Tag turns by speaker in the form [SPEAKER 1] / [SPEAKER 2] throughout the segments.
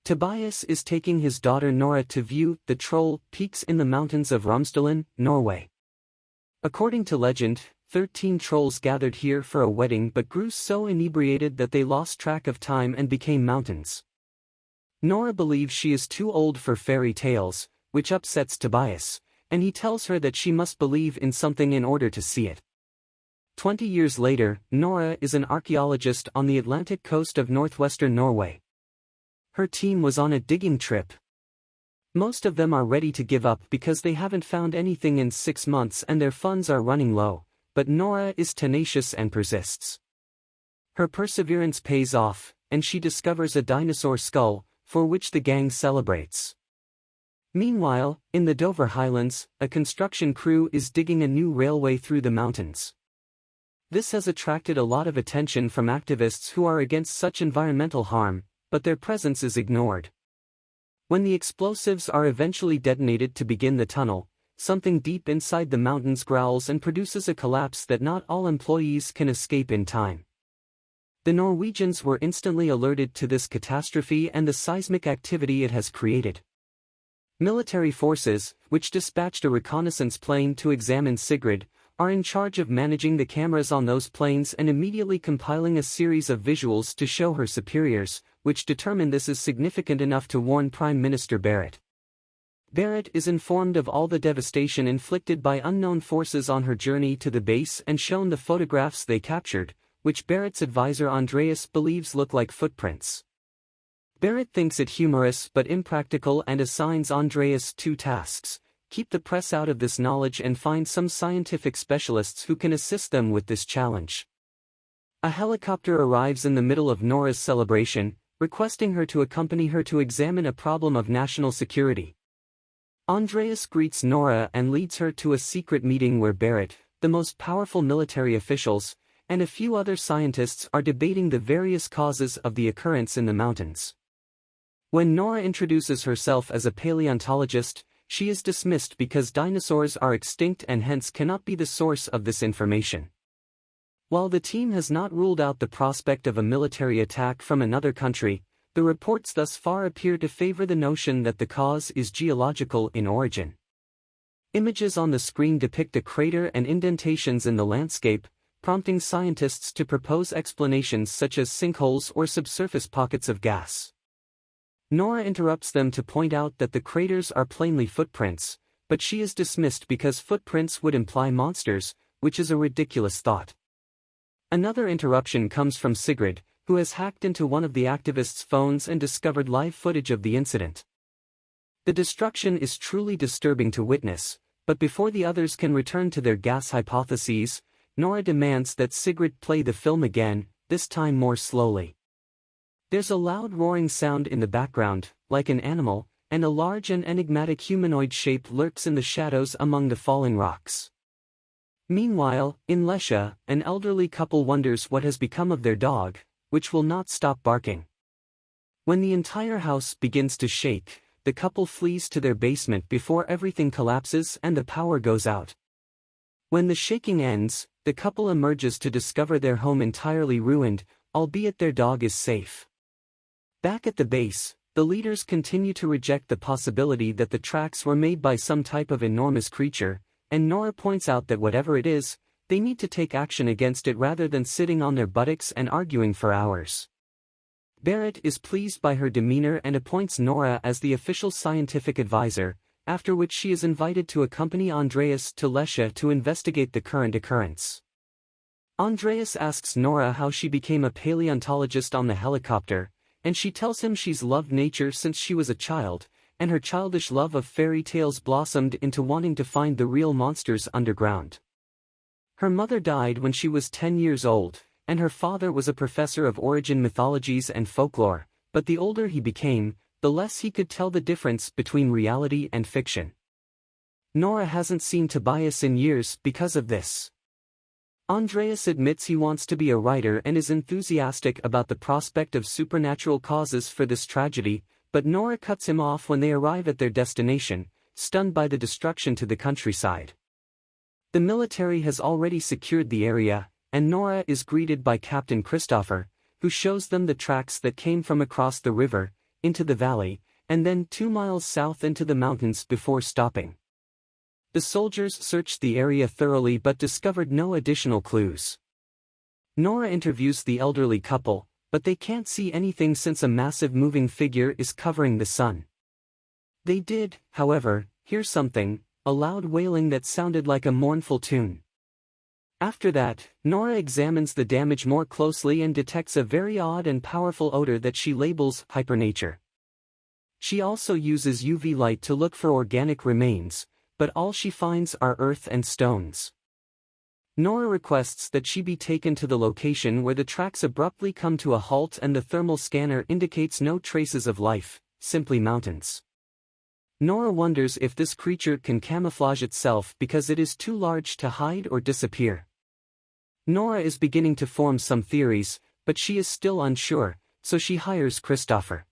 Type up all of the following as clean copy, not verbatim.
[SPEAKER 1] Tobias is taking his daughter Nora to view the troll peaks in the mountains of Romsdalen, Norway. According to legend, 13 trolls gathered here for a wedding but grew so inebriated that they lost track of time and became mountains. Nora believes she is too old for fairy tales, which upsets Tobias, and he tells her that she must believe in something in order to see it. 20 years later, Nora is an archaeologist on the Atlantic coast of northwestern Norway. Her team was on a digging trip. Most of them are ready to give up because they haven't found anything in 6 months and their funds are running low, but Nora is tenacious and persists. Her perseverance pays off, and she discovers a dinosaur skull, for which the gang celebrates. Meanwhile, in the Dovre Highlands, a construction crew is digging a new railway through the mountains. This has attracted a lot of attention from activists who are against such environmental harm, but their presence is ignored. When the explosives are eventually detonated to begin the tunnel, something deep inside the mountains growls and produces a collapse that not all employees can escape in time. The Norwegians were instantly alerted to this catastrophe and the seismic activity it has created. Military forces, which dispatched a reconnaissance plane to examine Sigrid, are in charge of managing the cameras on those planes and immediately compiling a series of visuals to show her superiors, which determine this is significant enough to warn Prime Minister Berit. Berit is informed of all the devastation inflicted by unknown forces on her journey to the base and shown the photographs they captured, which Berit's advisor Andreas believes look like footprints. Berit thinks it humorous but impractical and assigns Andreas 2 tasks: keep the press out of this knowledge and find some scientific specialists who can assist them with this challenge. A helicopter arrives in the middle of Nora's celebration, requesting her to accompany her to examine a problem of national security. Andreas greets Nora and leads her to a secret meeting where Berit, the most powerful military officials, and a few other scientists are debating the various causes of the occurrence in the mountains. When Nora introduces herself as a paleontologist, she is dismissed because dinosaurs are extinct and hence cannot be the source of this information. While the team has not ruled out the prospect of a military attack from another country, the reports thus far appear to favor the notion that the cause is geological in origin. Images on the screen depict a crater and indentations in the landscape, prompting scientists to propose explanations such as sinkholes or subsurface pockets of gas. Nora interrupts them to point out that the craters are plainly footprints, but she is dismissed because footprints would imply monsters, which is a ridiculous thought. Another interruption comes from Sigrid, who has hacked into one of the activists' phones and discovered live footage of the incident. The destruction is truly disturbing to witness, but before the others can return to their gas hypotheses, Nora demands that Sigrid play the film again, this time more slowly. There's a loud roaring sound in the background, like an animal, and a large and enigmatic humanoid shape lurks in the shadows among the falling rocks. Meanwhile, in Lesja, an elderly couple wonders what has become of their dog, which will not stop barking. When the entire house begins to shake, the couple flees to their basement before everything collapses and the power goes out. When the shaking ends, the couple emerges to discover their home entirely ruined, albeit their dog is safe. Back at the base, the leaders continue to reject the possibility that the tracks were made by some type of enormous creature, and Nora points out that whatever it is, they need to take action against it rather than sitting on their buttocks and arguing for hours. Berit is pleased by her demeanor and appoints Nora as the official scientific advisor, after which she is invited to accompany Andreas to Lesja to investigate the current occurrence. Andreas asks Nora how she became a paleontologist on the helicopter, and she tells him she's loved nature since she was a child, and her childish love of fairy tales blossomed into wanting to find the real monsters underground. Her mother died when she was 10 years old, and her father was a professor of origin mythologies and folklore, but the older he became, the less he could tell the difference between reality and fiction. Nora hasn't seen Tobias in years because of this. Andreas admits he wants to be a writer and is enthusiastic about the prospect of supernatural causes for this tragedy, but Nora cuts him off when they arrive at their destination, stunned by the destruction to the countryside. The military has already secured the area, and Nora is greeted by Captain Christopher, who shows them the tracks that came from across the river, into the valley, and then 2 miles south into the mountains before stopping. The soldiers searched the area thoroughly but discovered no additional clues. Nora interviews the elderly couple, but they can't see anything since a massive moving figure is covering the sun. They did, however, hear something, a loud wailing that sounded like a mournful tune. After that, Nora examines the damage more closely and detects a very odd and powerful odor that she labels hypernature. She also uses UV light to look for organic remains, but all she finds are earth and stones. Nora requests that she be taken to the location where the tracks abruptly come to a halt and the thermal scanner indicates no traces of life, simply mountains. Nora wonders if this creature can camouflage itself because it is too large to hide or disappear. Nora is beginning to form some theories, but she is still unsure, so she hires Christopher.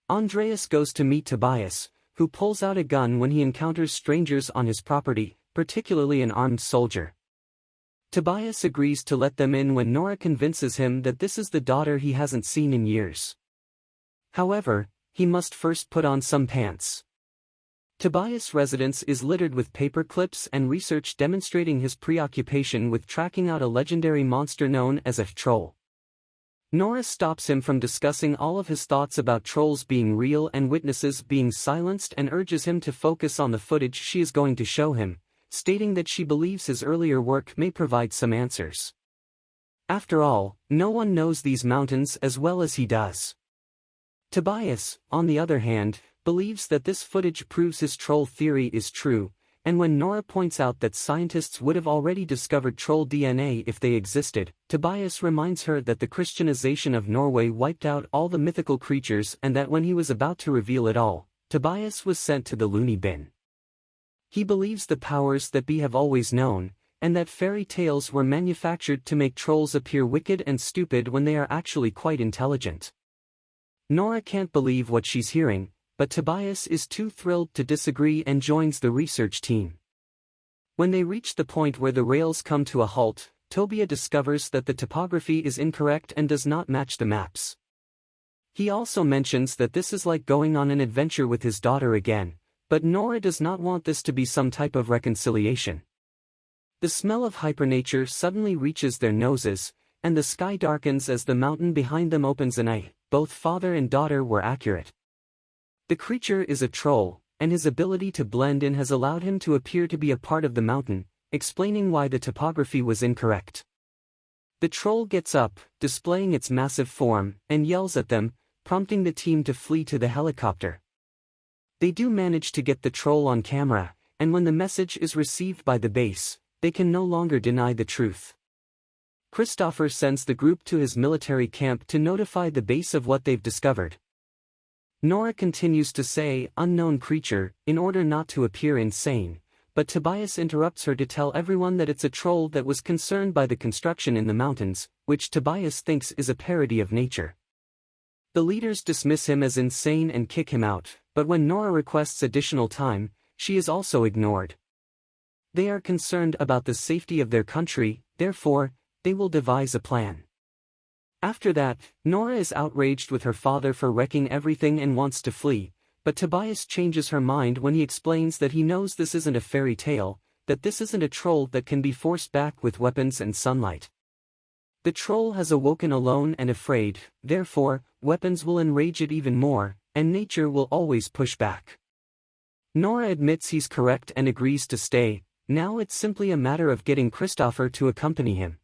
[SPEAKER 1] Andreas goes to meet Tobias, who pulls out a gun when he encounters strangers on his property, particularly an armed soldier. Tobias agrees to let them in when Nora convinces him that this is the daughter he hasn't seen in years. However, he must first put on some pants. Tobias' residence is littered with paper clips and research demonstrating his preoccupation with tracking out a legendary monster known as a troll. Nora stops him from discussing all of his thoughts about trolls being real and witnesses being silenced and urges him to focus on the footage she is going to show him, stating that she believes his earlier work may provide some answers. After all, no one knows these mountains as well as he does. Tobias, on the other hand, believes that this footage proves his troll theory is true, and when Nora points out that scientists would have already discovered troll DNA if they existed, Tobias reminds her that the Christianization of Norway wiped out all the mythical creatures and that when he was about to reveal it all, Tobias was sent to the loony bin. He believes the powers that be have always known, and that fairy tales were manufactured to make trolls appear wicked and stupid when they are actually quite intelligent. Nora can't believe what she's hearing, but Tobias is too thrilled to disagree and joins the research team. When they reach the point where the rails come to a halt, Tobias discovers that the topography is incorrect and does not match the maps. He also mentions that this is like going on an adventure with his daughter again, but Nora does not want this to be some type of reconciliation. The smell of hypernature suddenly reaches their noses, and the sky darkens as the mountain behind them opens an eye. Both father and daughter were accurate. The creature is a troll, and his ability to blend in has allowed him to appear to be a part of the mountain, explaining why the topography was incorrect. The troll gets up, displaying its massive form, and yells at them, prompting the team to flee to the helicopter. They do manage to get the troll on camera, and when the message is received by the base, they can no longer deny the truth. Christopher sends the group to his military camp to notify the base of what they've discovered. Nora continues to say unknown creature in order not to appear insane, but Tobias interrupts her to tell everyone that it's a troll that was concerned by the construction in the mountains, which Tobias thinks is a parody of nature. The leaders dismiss him as insane and kick him out, but when Nora requests additional time, she is also ignored. They are concerned about the safety of their country, therefore, they will devise a plan. After that, Nora is outraged with her father for wrecking everything and wants to flee, but Tobias changes her mind when he explains that he knows this isn't a fairy tale, that this isn't a troll that can be forced back with weapons and sunlight. The troll has awoken alone and afraid, therefore, weapons will enrage it even more, and nature will always push back. Nora admits he's correct and agrees to stay. Now it's simply a matter of getting Christopher to accompany him.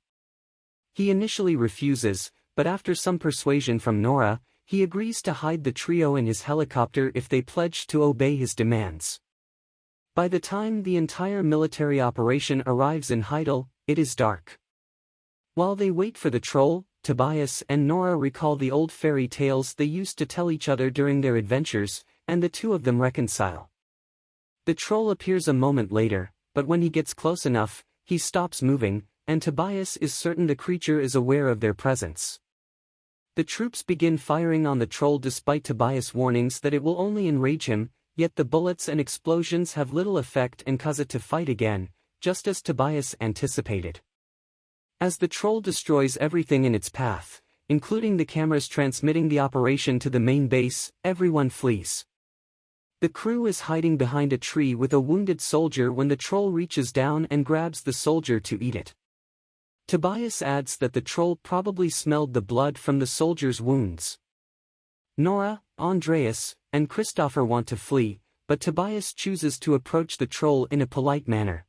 [SPEAKER 1] He initially refuses, but after some persuasion from Nora, he agrees to hide the trio in his helicopter if they pledge to obey his demands. By the time the entire military operation arrives in Heidel, it is dark. While they wait for the troll, Tobias and Nora recall the old fairy tales they used to tell each other during their adventures, and the two of them reconcile. The troll appears a moment later, but when he gets close enough, he stops moving, and Tobias is certain the creature is aware of their presence. The troops begin firing on the troll despite Tobias' warnings that it will only enrage him, yet the bullets and explosions have little effect and cause it to fight again, just as Tobias anticipated. As the troll destroys everything in its path, including the cameras transmitting the operation to the main base. Everyone flees. The crew is hiding behind a tree with a wounded soldier when the troll reaches down and grabs the soldier to eat it. Tobias adds that the troll probably smelled the blood from the soldier's wounds. Nora, Andreas, and Christopher want to flee, but Tobias chooses to approach the troll in a polite manner.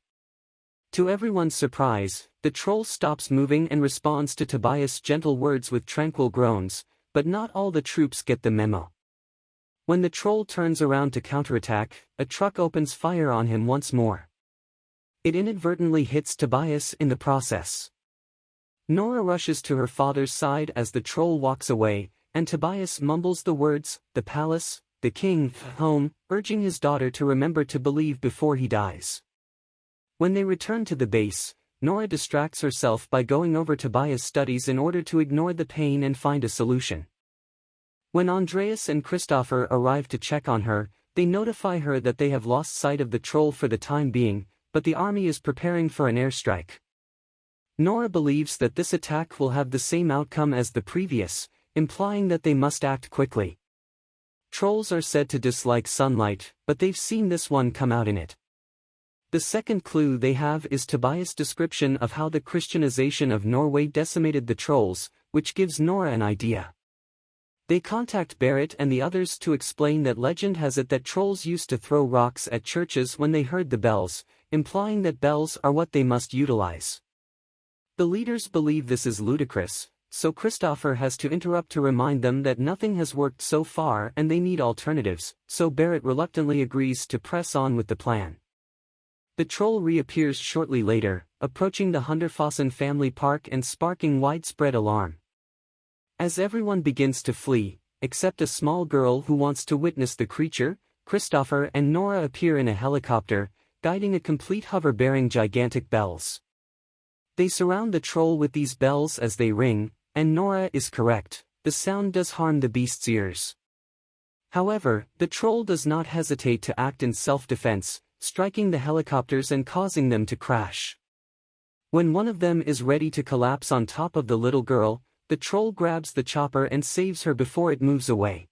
[SPEAKER 1] To everyone's surprise, the troll stops moving and responds to Tobias' gentle words with tranquil groans, but not all the troops get the memo. When the troll turns around to counterattack, a truck opens fire on him once more. It inadvertently hits Tobias in the process. Nora rushes to her father's side as the troll walks away, and Tobias mumbles the words, "the palace, the king, home," urging his daughter to remember to believe before he dies. When they return to the base, Nora distracts herself by going over Tobias' studies in order to ignore the pain and find a solution. When Andreas and Christopher arrive to check on her, they notify her that they have lost sight of the troll for the time being, but the army is preparing for an airstrike. Nora believes that this attack will have the same outcome as the previous, implying that they must act quickly. Trolls are said to dislike sunlight, but they've seen this one come out in it. The second clue they have is Tobias' description of how the Christianization of Norway decimated the trolls, which gives Nora an idea. They contact Berit and the others to explain that legend has it that trolls used to throw rocks at churches when they heard the bells, implying that bells are what they must utilize. The leaders believe this is ludicrous, so Christopher has to interrupt to remind them that nothing has worked so far and they need alternatives, so Berit reluctantly agrees to press on with the plan. The troll reappears shortly later, approaching the Hunderfossen family park and sparking widespread alarm. As everyone begins to flee, except a small girl who wants to witness the creature, Christopher and Nora appear in a helicopter, guiding a complete hover bearing gigantic bells. They surround the troll with these bells as they ring, and Nora is correct, the sound does harm the beast's ears. However, the troll does not hesitate to act in self-defense, striking the helicopters and causing them to crash. When one of them is ready to collapse on top of the little girl, the troll grabs the chopper and saves her before it moves away.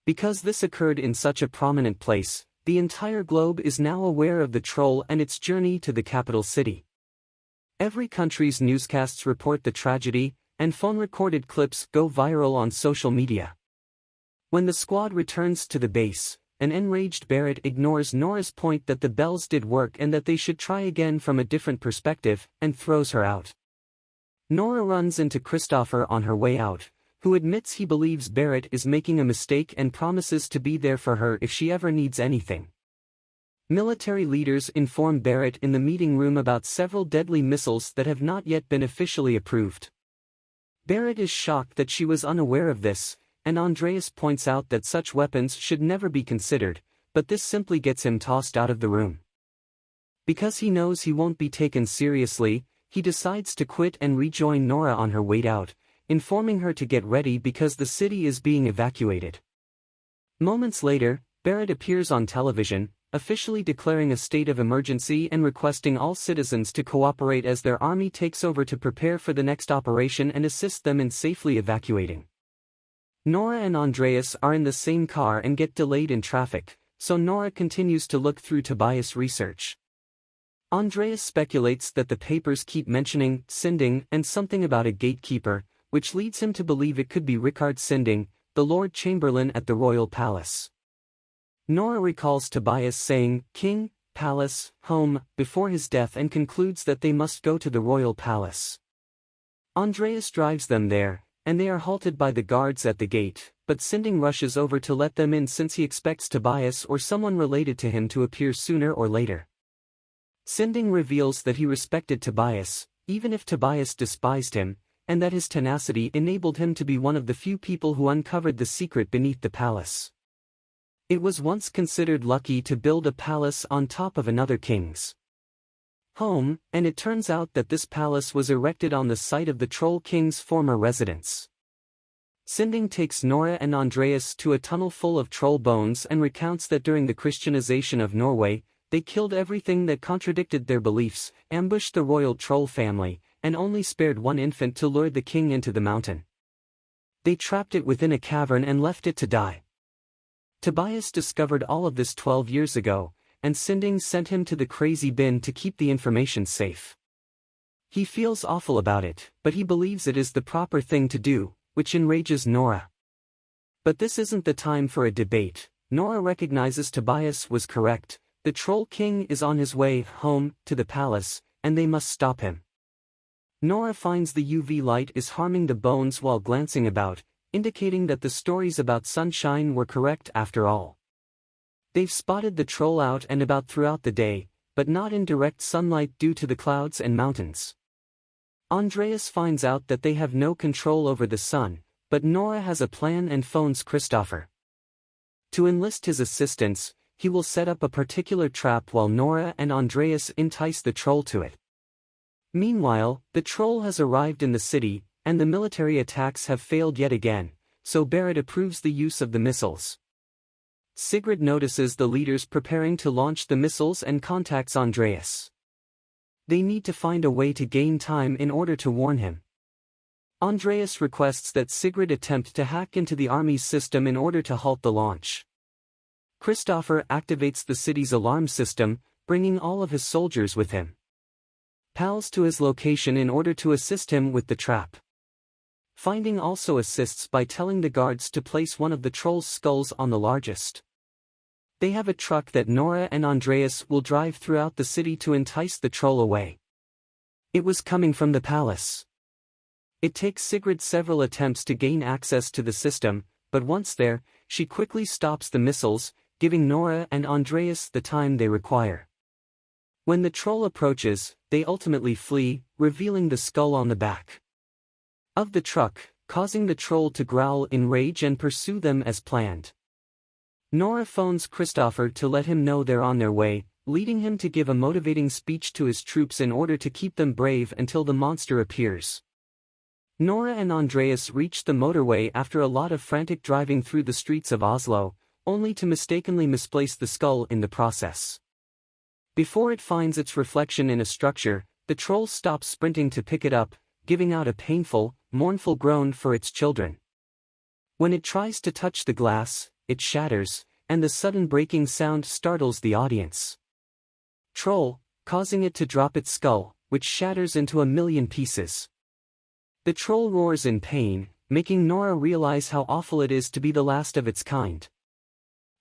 [SPEAKER 1] Because this occurred in such a prominent place, the entire globe is now aware of the troll and its journey to the capital city. Every country's newscasts report the tragedy, and phone-recorded clips go viral on social media. When the squad returns to the base, an enraged Berit ignores Nora's point that the bells did work and that they should try again from a different perspective, and throws her out. Nora runs into Christopher on her way out, who admits he believes Berit is making a mistake and promises to be there for her if she ever needs anything. Military leaders inform Berit in the meeting room about several deadly missiles that have not yet been officially approved. Berit is shocked that she was unaware of this, and Andreas points out that such weapons should never be considered, but this simply gets him tossed out of the room. Because he knows he won't be taken seriously, he decides to quit and rejoin Nora on her way out, informing her to get ready because the city is being evacuated. Moments later, Berit appears on television, officially declaring a state of emergency and requesting all citizens to cooperate as their army takes over to prepare for the next operation and assist them in safely evacuating. Nora and Andreas are in the same car and get delayed in traffic, so Nora continues to look through Tobias' research. Andreas speculates that the papers keep mentioning Sinding and something about a gatekeeper, which leads him to believe it could be Rickard Sinding, the Lord Chamberlain at the royal palace. Nora recalls Tobias saying, "King, palace, home," before his death and concludes that they must go to the royal palace. Andreas drives them there, and they are halted by the guards at the gate, but Sinding rushes over to let them in since he expects Tobias or someone related to him to appear sooner or later. Sinding reveals that he respected Tobias, even if Tobias despised him, and that his tenacity enabled him to be one of the few people who uncovered the secret beneath the palace. It was once considered lucky to build a palace on top of another king's home, and it turns out that this palace was erected on the site of the Troll King's former residence. Sinding takes Nora and Andreas to a tunnel full of troll bones and recounts that during the Christianization of Norway, they killed everything that contradicted their beliefs, ambushed the royal troll family, and only spared one infant to lure the king into the mountain. They trapped it within a cavern and left it to die. Tobias discovered all of this 12 years ago, and Sinding sent him to the crazy bin to keep the information safe. He feels awful about it, but he believes it is the proper thing to do, which enrages Nora. But this isn't the time for a debate. Nora recognizes Tobias was correct. The Troll King is on his way home to the palace, and they must stop him. Nora finds the UV light is harming the bones while glancing about, indicating that the stories about sunshine were correct after all. They've spotted the troll out and about throughout the day, but not in direct sunlight due to the clouds and mountains. Andreas finds out that they have no control over the sun, but Nora has a plan and phones Christopher. To enlist his assistance, he will set up a particular trap while Nora and Andreas entice the troll to it. Meanwhile, the troll has arrived in the city, and the military attacks have failed yet again, so Barrett approves the use of the missiles. Sigrid notices the leaders preparing to launch the missiles and contacts Andreas. They need to find a way to gain time in order to warn him. Andreas requests that Sigrid attempt to hack into the army's system in order to halt the launch. Christopher activates the city's alarm system, bringing all of his soldiers with him. Pals to his location in order to assist him with the trap. Finding also assists by telling the guards to place one of the troll's skulls on the largest. They have a truck that Nora and Andreas will drive throughout the city to entice the troll away. It was coming from the palace. It takes Sigrid several attempts to gain access to the system, but once there, she quickly stops the missiles, giving Nora and Andreas the time they require. When the troll approaches, they ultimately flee, revealing the skull on the back of the truck, causing the troll to growl in rage and pursue them as planned. Nora phones Christopher to let him know they're on their way, leading him to give a motivating speech to his troops in order to keep them brave until the monster appears. Nora and Andreas reach the motorway after a lot of frantic driving through the streets of Oslo, only to mistakenly misplace the skull in the process. Before it finds its reflection in a structure, the troll stops sprinting to pick it up, giving out a painful, mournful groan for its children. When it tries to touch the glass, it shatters, and the sudden breaking sound startles the audience. Troll, causing it to drop its skull, which shatters into a million pieces. The troll roars in pain, making Nora realize how awful it is to be the last of its kind.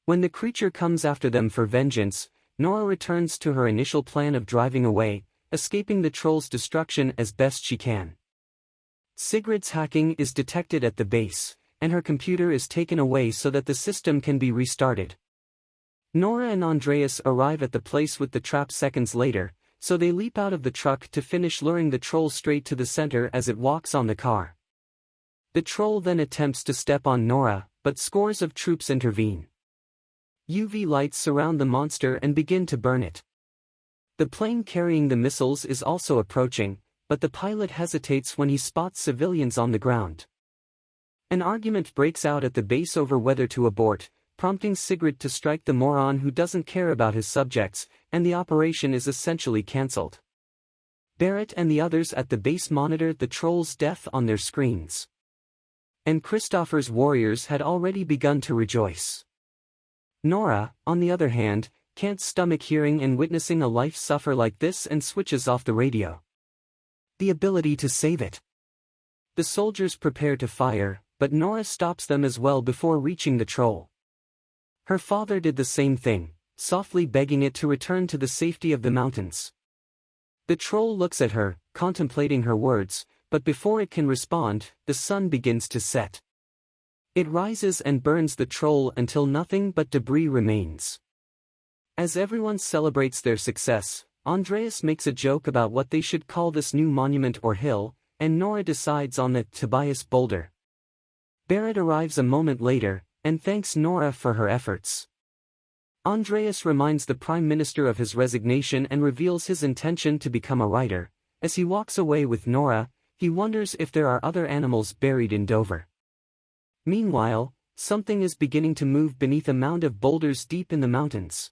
[SPEAKER 1] When the creature comes after them for vengeance, Nora returns to her initial plan of driving away, escaping the troll's destruction as best she can. Sigrid's hacking is detected at the base, and her computer is taken away so that the system can be restarted. Nora and Andreas arrive at the place with the trap seconds later, so they leap out of the truck to finish luring the troll straight to the center as it walks on the car. The troll then attempts to step on Nora, but scores of troops intervene. UV lights surround the monster and begin to burn it. The plane carrying the missiles is also approaching, but the pilot hesitates when he spots civilians on the ground. An argument breaks out at the base over whether to abort, prompting Sigrid to strike the moron who doesn't care about his subjects, and the operation is essentially cancelled. Barrett and the others at the base monitor the troll's death on their screens. And Christopher's warriors had already begun to rejoice. Nora, on the other hand, can't stomach hearing and witnessing a life suffer like this and switches off the radio. The ability to save it. The soldiers prepare to fire, but Nora stops them as well before reaching the troll. Her father did the same thing, softly begging it to return to the safety of the mountains. The troll looks at her, contemplating her words, but before it can respond, the sun begins to set. It rises and burns the troll until nothing but debris remains. As everyone celebrates their success, Andreas makes a joke about what they should call this new monument or hill, and Nora decides on the Tobias boulder. Barrett arrives a moment later, and thanks Nora for her efforts. Andreas reminds the Prime Minister of his resignation and reveals his intention to become a writer. As he walks away with Nora, he wonders if there are other animals buried in Dovre. Meanwhile, something is beginning to move beneath a mound of boulders deep in the mountains.